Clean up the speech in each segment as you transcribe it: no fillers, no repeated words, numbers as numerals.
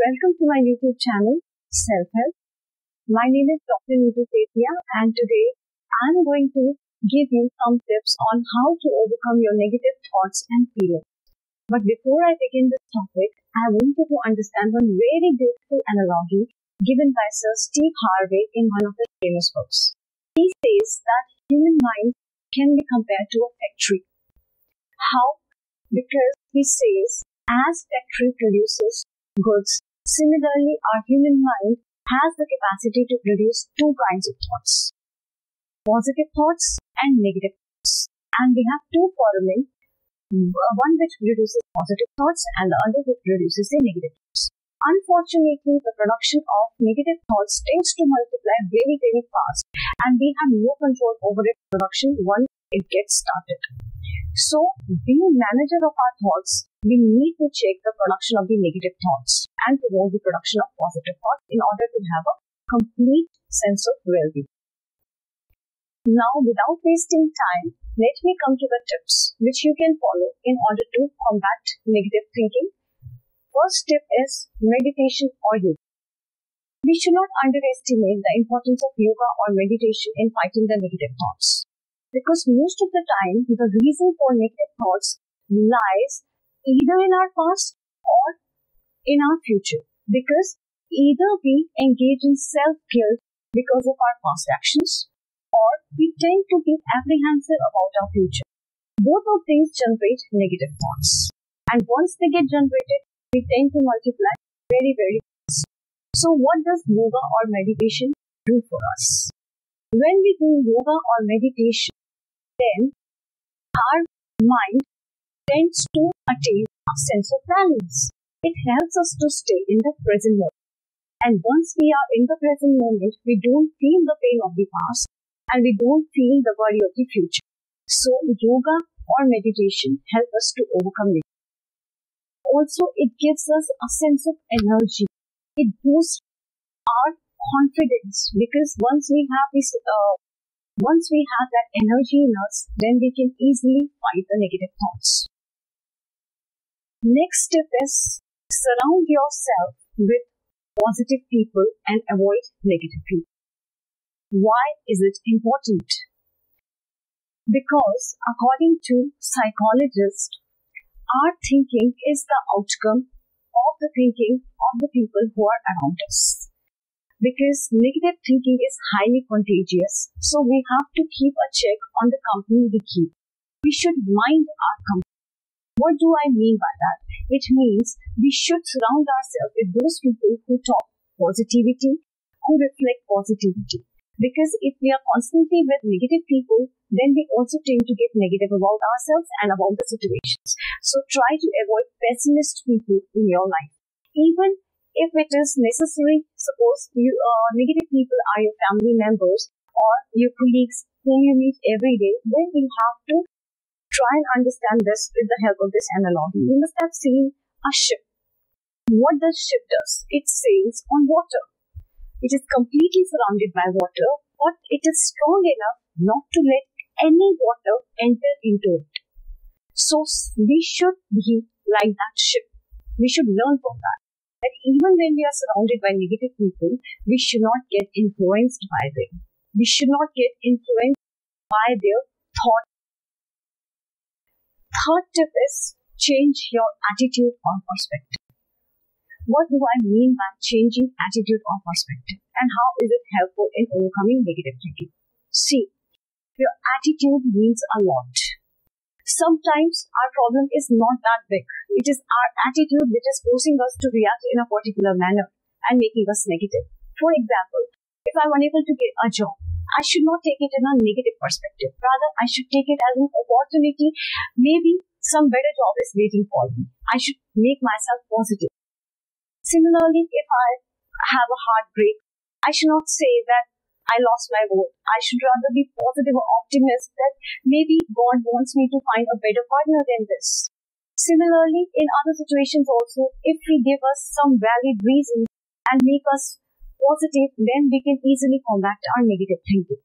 Welcome to my YouTube channel, Self-Help. My name is Dr.NeetuBhatiaofficial, and today I'm going to give you some tips on how to overcome your negative thoughts and feelings. But before I begin this topic, I want you to understand one very beautiful analogy given by Sir Steve Harvey in one of his famous books. He says that human mind can be compared to a factory. How? Because he says, as factory produces goods, similarly our human mind has the capacity to produce two kinds of thoughts, positive thoughts and negative thoughts. And we have two formulae, one which produces positive thoughts and the other which produces the negative thoughts. Unfortunately, the production of negative thoughts tends to multiply very, very fast, and we have no control over its production once it gets started. So, being manager of our thoughts, we need to check the production of the negative thoughts and promote the production of positive thoughts in order to have a complete sense of well-being. Now, without wasting time, let me come to the tips which you can follow in order to combat negative thinking. First tip is meditation or yoga. We should not underestimate the importance of yoga or meditation in fighting the negative thoughts. Because most of the time, the reason for negative thoughts lies either in our past or in our future. Because either we engage in self-guilt because of our past actions, or we tend to be apprehensive about our future. Both of these generate negative thoughts. And once they get generated, they tend to multiply very, very fast. So what does yoga or meditation do for us? When we do yoga or meditation, then our mind tends to attain a sense of balance. It helps us to stay in the present moment. And once we are in the present moment, we don't feel the pain of the past and we don't feel the worry of the future. So yoga or meditation help us to overcome it. Also, it gives us a sense of energy. It boosts our confidence because once we have that energy in us, then we can easily fight the negative thoughts. Next tip is surround yourself with positive people and avoid negative people. Why is it important? Because according to psychologists, our thinking is the outcome of the thinking of the people who are around us. Because negative thinking is highly contagious, so we have to keep a check on the company we keep. We should mind our company. What do I mean by that? It means we should surround ourselves with those people who talk positivity, who reflect positivity. Because if we are constantly with negative people, then we also tend to get negative about ourselves and about the situations. So try to avoid pessimist people in your life. Even if it is necessary, suppose negative people are your family members or your colleagues whom you meet every day, then you have to try and understand this with the help of this analogy. You must have seen a ship. What the ship does? It sails on water. It is completely surrounded by water, but it is strong enough not to let any water enter into it. So we should be like that ship. We should learn from that. That even when we are surrounded by negative people, we should not get influenced by them. We should not get influenced by their thought. Third tip is change your attitude or perspective. What do I mean by changing attitude or perspective? And how is it helpful in overcoming negative thinking? See, your attitude means a lot. Sometimes our problem is not that big. It is our attitude which is forcing us to react in a particular manner and making us negative. For example, if I'm unable to get a job, I should not take it in a negative perspective. Rather, I should take it as an opportunity. Maybe some better job is waiting for me. I should make myself positive. Similarly, if I have a heartbreak, I should not say that I lost my vote. I should rather be positive or optimistic that maybe God wants me to find a better partner than this. Similarly, in other situations also, if we give us some valid reasons and make us positive, then we can easily combat our negative thinking.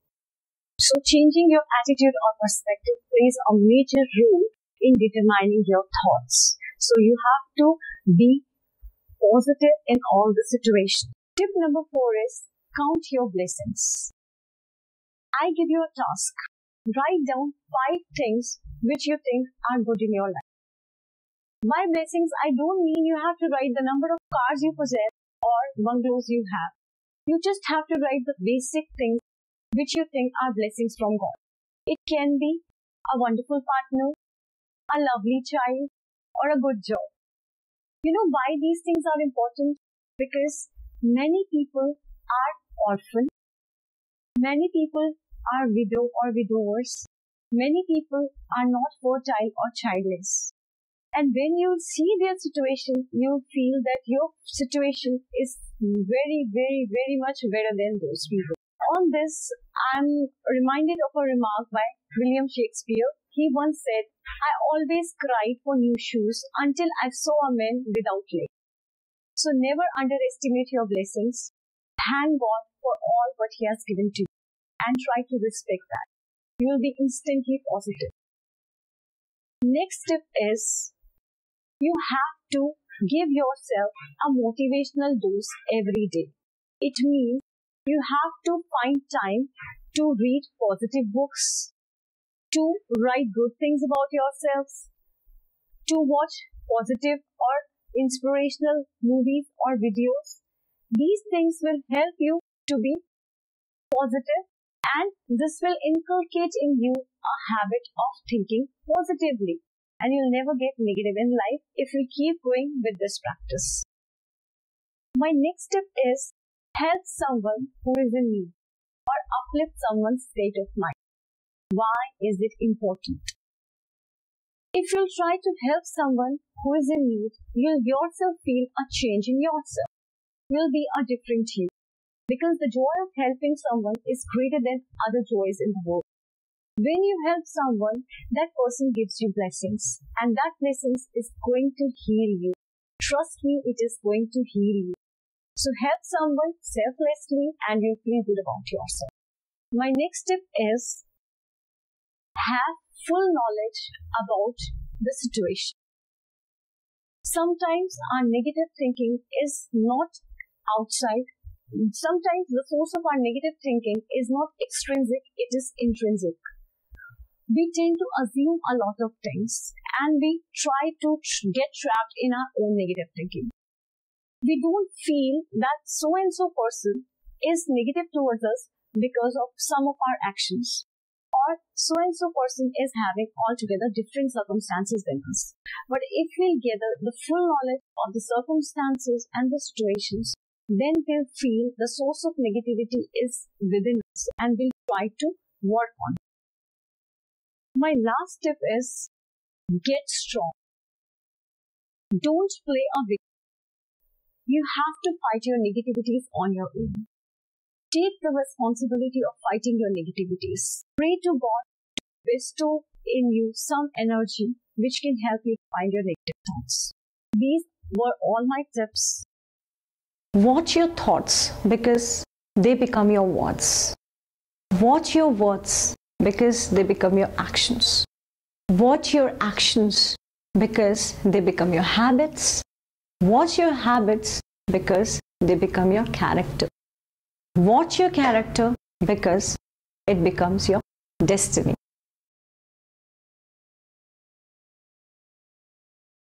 So changing your attitude or perspective plays a major role in determining your thoughts. So you have to be positive in all the situations. Tip number 4 is count your blessings. I give you a task. Write down 5 things which you think are good in your life. By blessings, I don't mean you have to write the number of cars you possess or bungalows you have. You just have to write the basic things which you think are blessings from God. It can be a wonderful partner, a lovely child, or a good job. You know why these things are important? Because many people are orphaned, many people are widow or widowers, many people are not fertile or childless. And when you see their situation, you feel that your situation is very, very, very much better than those people. On this, I'm reminded of a remark by William Shakespeare. He once said, I always cried for new shoes until I saw a man without legs. So never underestimate your blessings. Thank God for all what He has given to you and try to respect that. You will be instantly positive. Next tip is, you have to give yourself a motivational dose every day. It means you have to find time to read positive books, to write good things about yourselves, to watch positive or inspirational movies or videos. These things will help you to be positive, and this will inculcate in you a habit of thinking positively. And you'll never get negative in life if you keep going with this practice. My next tip is, help someone who is in need or uplift someone's state of mind. Why is it important? If you try to help someone who is in need, you'll yourself feel a change in yourself. You'll be a different you. Because the joy of helping someone is greater than other joys in the world. When you help someone, that person gives you blessings, and that blessings is going to heal you. Trust me, it is going to heal you. So help someone selflessly and you'll feel good about yourself. My next tip is, have full knowledge about the situation. Sometimes our negative thinking is not outside. Sometimes the source of our negative thinking is not extrinsic, it is intrinsic. We tend to assume a lot of things and we try to get trapped in our own negative thinking. We don't feel that so-and-so person is negative towards us because of some of our actions, or so-and-so person is having altogether different circumstances than us. But if we gather the full knowledge of the circumstances and the situations, then we'll feel the source of negativity is within us and we'll try to work on it. My last tip is, get strong. Don't play a victim. You have to fight your negativities on your own. Take the responsibility of fighting your negativities. Pray to God to bestow in you some energy which can help you find your negative thoughts. These were all my tips. Watch your thoughts because they become your words. Watch your words because they become your actions. Watch your actions because they become your habits. Watch your habits because they become your character. Watch your character because it becomes your destiny.